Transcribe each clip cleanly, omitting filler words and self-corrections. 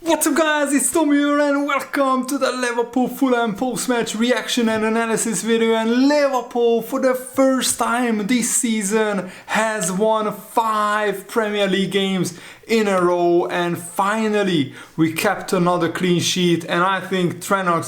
What's up guys, it's Tom here and welcome to the Liverpool Fulham post-match reaction and analysis video. And Liverpool for the first time this season has won 5 Premier League games in a row, and finally we kept another clean sheet, and I think Trent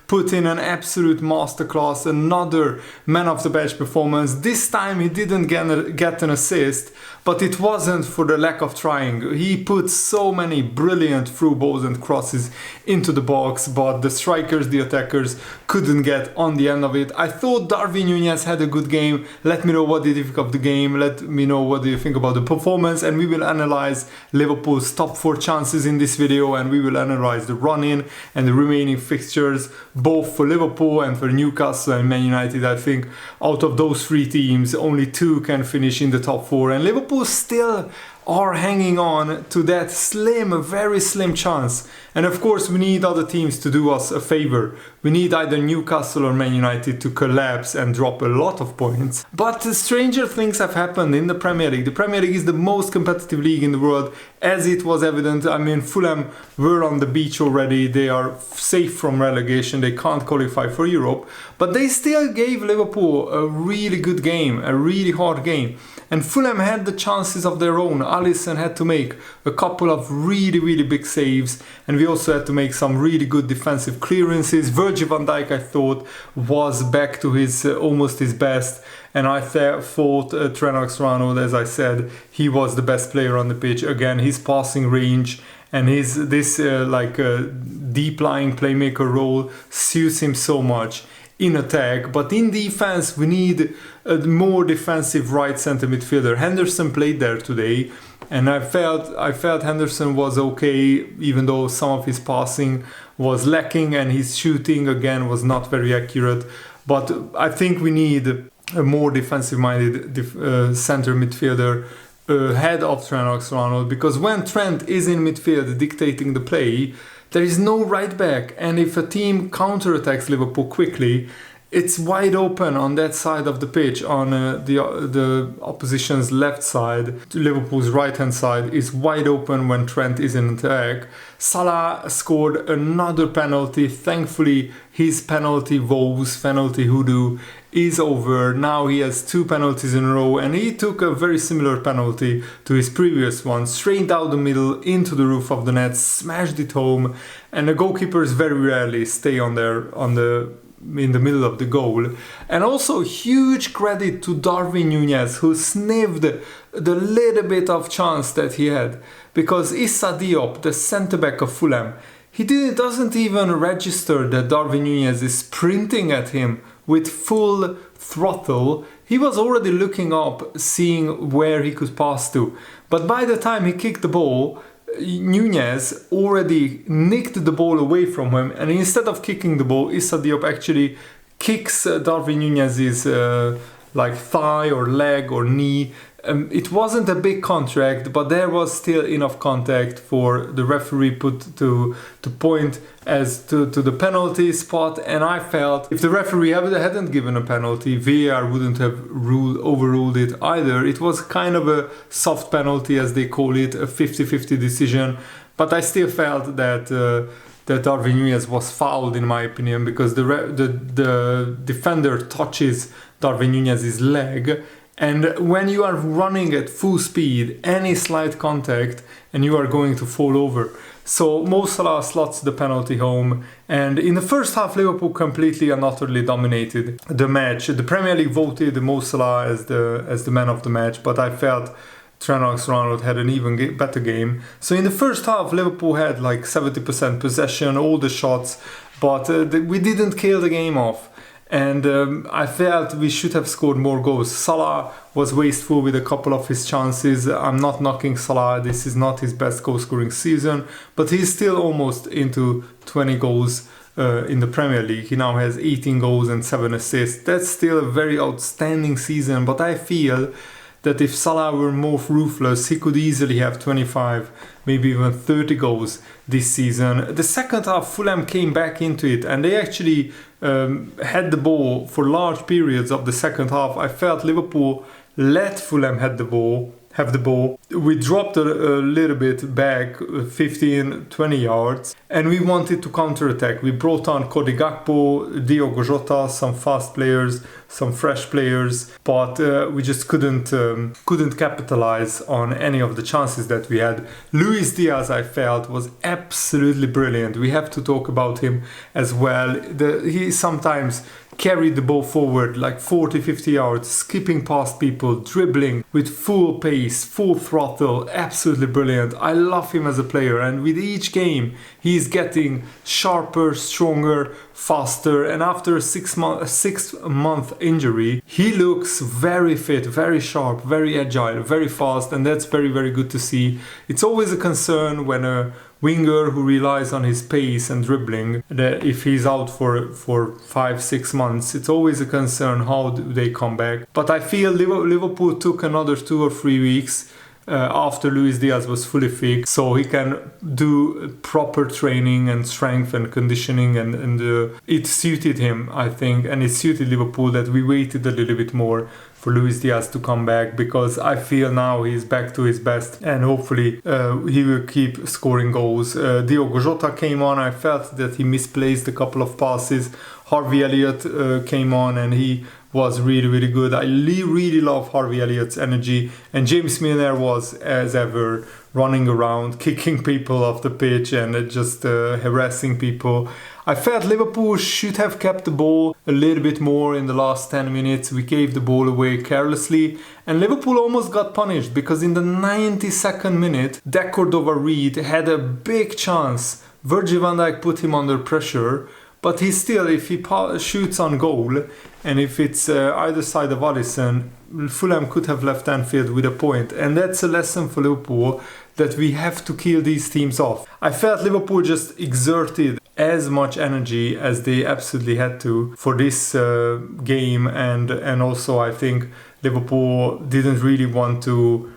put in an absolute masterclass, another man of the match performance. This time he didn't get an assist, but it wasn't for the lack of trying. He put so many brilliant through balls and crosses into the box, but the strikers, the attackers, couldn't get on the end of it. I thought Darwin Núñez had a good game. Let me know what did you think of the game. Let me know what do you think about the performance, and we will analyze Liverpool's top 4 chances in this video, and we will analyze the run-in and the remaining fixtures, both for Liverpool and for Newcastle and Man United. I think out of those 3 teams, only 2 can finish in the top 4, and Liverpool still are hanging on to that slim, very slim chance. And of course we need other teams to do us a favor. We need either Newcastle or Man United to collapse and drop a lot of points. But stranger things have happened in the Premier League. The Premier League is the most competitive league in the world, as it was evident. I mean, Fulham were on the beach already. They are safe from relegation. They can't qualify for Europe. But they still gave Liverpool a really good game, a really hard game. And Fulham had the chances of their own. Alisson had to make a couple of really big saves, and we also had to make some really good defensive clearances. Virgil van Dijk, I thought, was back to his almost his best, and I thought Trent, as I said, he was the best player on the pitch. Again, his passing range and his deep lying playmaker role suits him so much in attack. But in defense we need a more defensive right centre midfielder. Henderson played there today, and I felt Henderson was okay, even though some of his passing was lacking and his shooting again was not very accurate. But I think we need a more defensive minded centre midfielder ahead of Trent, because when Trent is in midfield dictating the play, there is no right back, and if a team counterattacks Liverpool quickly, it's wide open on that side of the pitch. On the opposition's left side, Liverpool's right hand side is wide open when Trent is in attack. Salah scored another penalty. Thankfully his penalty hoodoo is over. Now he has 2 penalties in a row, and he took a very similar penalty to his previous one, straight down the middle into the roof of the net, smashed it home, and the goalkeepers very rarely stay in the middle of the goal. And also huge credit to Darwin Núñez, who sniffed the little bit of chance that he had, because Issa Diop, the centre back of Fulham, he doesn't even register that Darwin Núñez is sprinting at him with full throttle. He was already looking up, seeing where he could pass to, but by the time he kicked the ball, Núñez already nicked the ball away from him, and instead of kicking the ball, Issa Diop actually kicks Darwin Núñez's thigh or leg or knee. It wasn't a big contact, but there was still enough contact for the referee to point as to the penalty spot. And I felt if the referee hadn't given a penalty, VAR wouldn't have overruled it either. It was kind of a soft penalty, as they call it, a 50-50 decision. But I still felt that Darwin Núñez was fouled, in my opinion, because the defender touches Darwin Núñez's leg. And when you are running at full speed, any slight contact and you are going to fall over. So Mo Salah slots the penalty home, and in the first half Liverpool completely and utterly dominated the match. The Premier League voted Mo Salah as the man of the match, but I felt Trent had an even better game. So in the first half Liverpool had 70% possession, all the shots, but we didn't kill the game off. And I felt we should have scored more goals. Salah was wasteful with a couple of his chances. I'm not knocking Salah, this is not his best goal scoring season, but he's still almost into 20 goals in the Premier League. He now has 18 goals and 7 assists. That's still a very outstanding season, but I feel that if Salah were more ruthless, he could easily have 25, maybe even 30 goals this season. The second half, Fulham came back into it, and they actually had the ball for large periods of the second half. I felt Liverpool let Fulham had the ball have the ball. We dropped a little bit back, 15, 20 yards, and we wanted to counter-attack. We brought on Cody Gakpo, Diogo Jota, some fast players, some fresh players, but we just couldn't capitalize on any of the chances that we had. Luis Diaz, I felt, was absolutely brilliant. We have to talk about him as well. He sometimes carried the ball forward like 40-50 yards, skipping past people, dribbling with full pace, full throttle, absolutely brilliant. I love him as a player, and with each game he's getting sharper, stronger, faster, and after a 6-month injury he looks very fit, very sharp, very agile, very fast, and that's very, very good to see. It's always a concern when a winger who relies on his pace and dribbling, that if he's out for 5-6 months, it's always a concern how do they come back. But I feel Liverpool took another 2 or 3 weeks after Luis Diaz was fully fit, so he can do proper training and strength and conditioning, and it suited him, I think, and it suited Liverpool that we waited a little bit more for Luis Diaz to come back, because I feel now he's back to his best, and hopefully he will keep scoring goals. Diogo Jota came on. I felt that he misplaced a couple of passes. Harvey Elliott came on and he was really, really good. I really love Harvey Elliott's energy, and James Milner was, as ever, running around, kicking people off the pitch and just harassing people. I felt Liverpool should have kept the ball a little bit more in the last 10 minutes. We gave the ball away carelessly, and Liverpool almost got punished, because in the 92nd minute, De Cordova-Reid had a big chance. Virgil van Dijk put him under pressure, but he still, if he shoots on goal, and if it's either side of Alisson, Fulham could have left Anfield with a point. And that's a lesson for Liverpool, that we have to kill these teams off. I felt Liverpool just exerted as much energy as they absolutely had to for this game, and also I think Liverpool didn't really want to,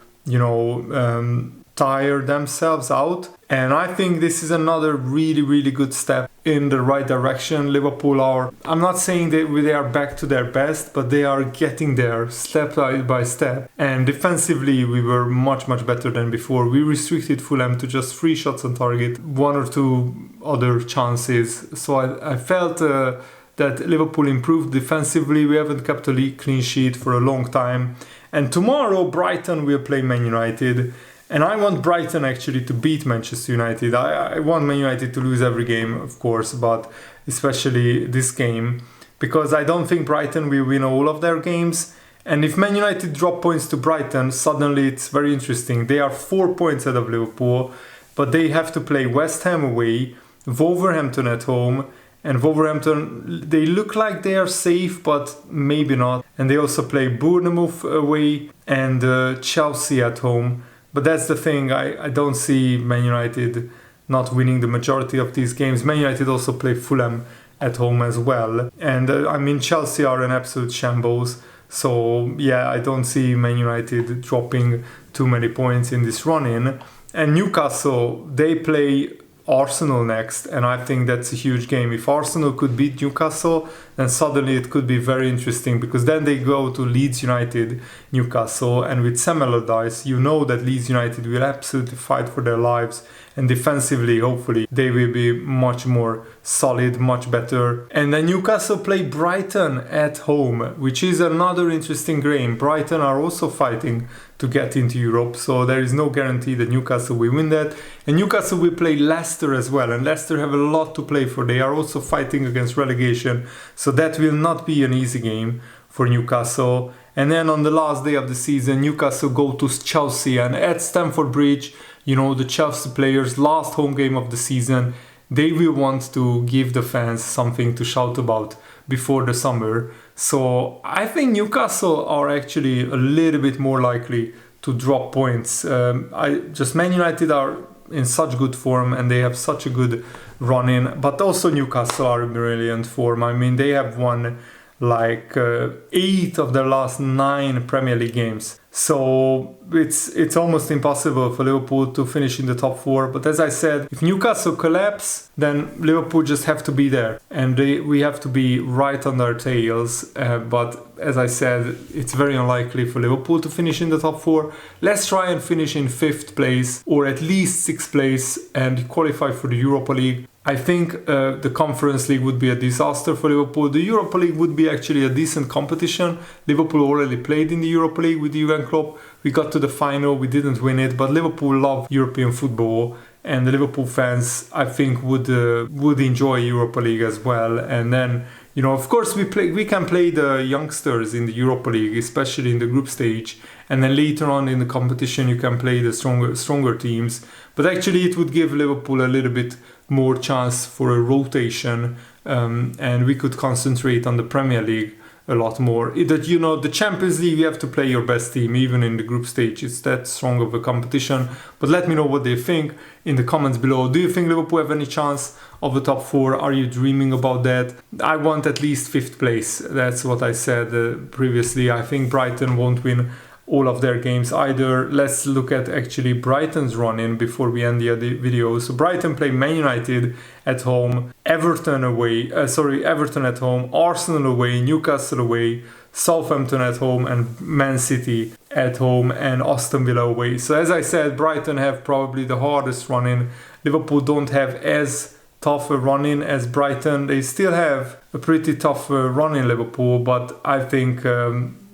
tire themselves out. And I think this is another really, really good step in the right direction. Liverpool are, I'm not saying that they are back to their best, but they are getting there step by step. And defensively, we were much, much better than before. We restricted Fulham to just 3 shots on target, 1 or 2 other chances. So I felt that Liverpool improved defensively. We haven't kept a clean sheet for a long time. And tomorrow, Brighton will play Man United. And I want Brighton actually to beat Manchester United. I want Man United to lose every game, of course, but especially this game, because I don't think Brighton will win all of their games. And if Man United drop points to Brighton, suddenly it's very interesting. They are 4 points ahead of Liverpool, but they have to play West Ham away, Wolverhampton at home, and Wolverhampton, they look like they are safe, but maybe not. And they also play Bournemouth away and Chelsea at home. But that's the thing, I don't see Man United not winning the majority of these games. Man United also play Fulham at home as well. And Chelsea are an absolute shambles. So yeah, I don't see Man United dropping too many points in this run-in. And Newcastle, they play Arsenal next, and I think that's a huge game. If Arsenal could beat Newcastle, then suddenly it could be very interesting, because then they go to Leeds United, Newcastle, and with Sam Allardyce, you know that Leeds United will absolutely fight for their lives, and defensively, hopefully, they will be much more solid, much better. And then Newcastle play Brighton at home, which is another interesting game. Brighton are also fighting to get into Europe, so there is no guarantee that Newcastle will win that. And Newcastle will play Leicester as well, and Leicester have a lot to play for. They are also fighting against relegation, so that will not be an easy game for Newcastle. And then on the last day of the season, Newcastle go to Chelsea, and at Stamford Bridge, the Chelsea players' last home game of the season, they will want to give the fans something to shout about before the summer. So I think Newcastle are actually a little bit more likely to drop points. Man United are in such good form, and they have such a good run in, but also Newcastle are in brilliant form. They have won 8 of their last 9 Premier League games. So it's almost impossible for Liverpool to finish in the top 4. But as I said, if Newcastle collapse, then Liverpool just have to be there, and we have to be right on their tails. But as I said, it's very unlikely for Liverpool to finish in the top 4. Let's try and finish in 5th place or at least 6th place and qualify for the Europa League. I think the Conference League would be a disaster for Liverpool. The Europa League would be actually a decent competition. Liverpool already played in the Europa League with Jurgen Klopp. We got to the final, we didn't win it, but Liverpool love European football, and the Liverpool fans, I think, would enjoy Europa League as well. And then, of course, we can play the youngsters in the Europa League, especially in the group stage, and then later on in the competition you can play the stronger teams. But actually it would give Liverpool a little bit more chance for a rotation, and we could concentrate on the Premier League a lot more. The Champions League, you have to play your best team even in the group stage. It's that strong of a competition. But let me know what they think in the comments below. Do you think Liverpool have any chance of the top 4? Are you dreaming about that? I want at least 5th place. That's what I said previously. I think Brighton won't win all of their games either. Let's look at actually Brighton's run-in before we end the video. So Brighton play Man United at home, Everton at home, Arsenal away, Newcastle away, Southampton at home, and Man City at home, and Aston Villa away. So as I said, Brighton have probably the hardest run-in. Liverpool don't have as tough a run-in as Brighton. They still have a pretty tough run-in, Liverpool, but I think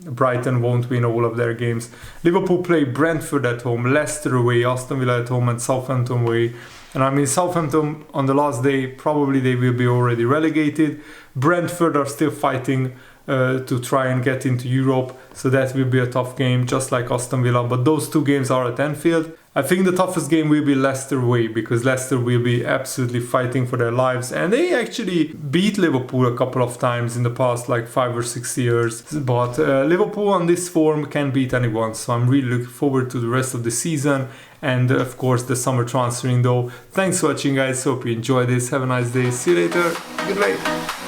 Brighton won't win all of their games. Liverpool play Brentford at home, Leicester away, Aston Villa at home, and Southampton away. And I mean, Southampton on the last day, probably they will be already relegated. Brentford are still fighting to try and get into Europe, so that will be a tough game, just like Aston Villa. But those 2 games are at Anfield. I think the toughest game will be Leicester away, because Leicester will be absolutely fighting for their lives, and they actually beat Liverpool a couple of times in the past, like 5 or 6 years. But Liverpool on this form can beat anyone, so I'm really looking forward to the rest of the season, and of course the summer transfer window. Thanks for watching, guys. Hope you enjoyed this. Have a nice day. See you later. Goodbye.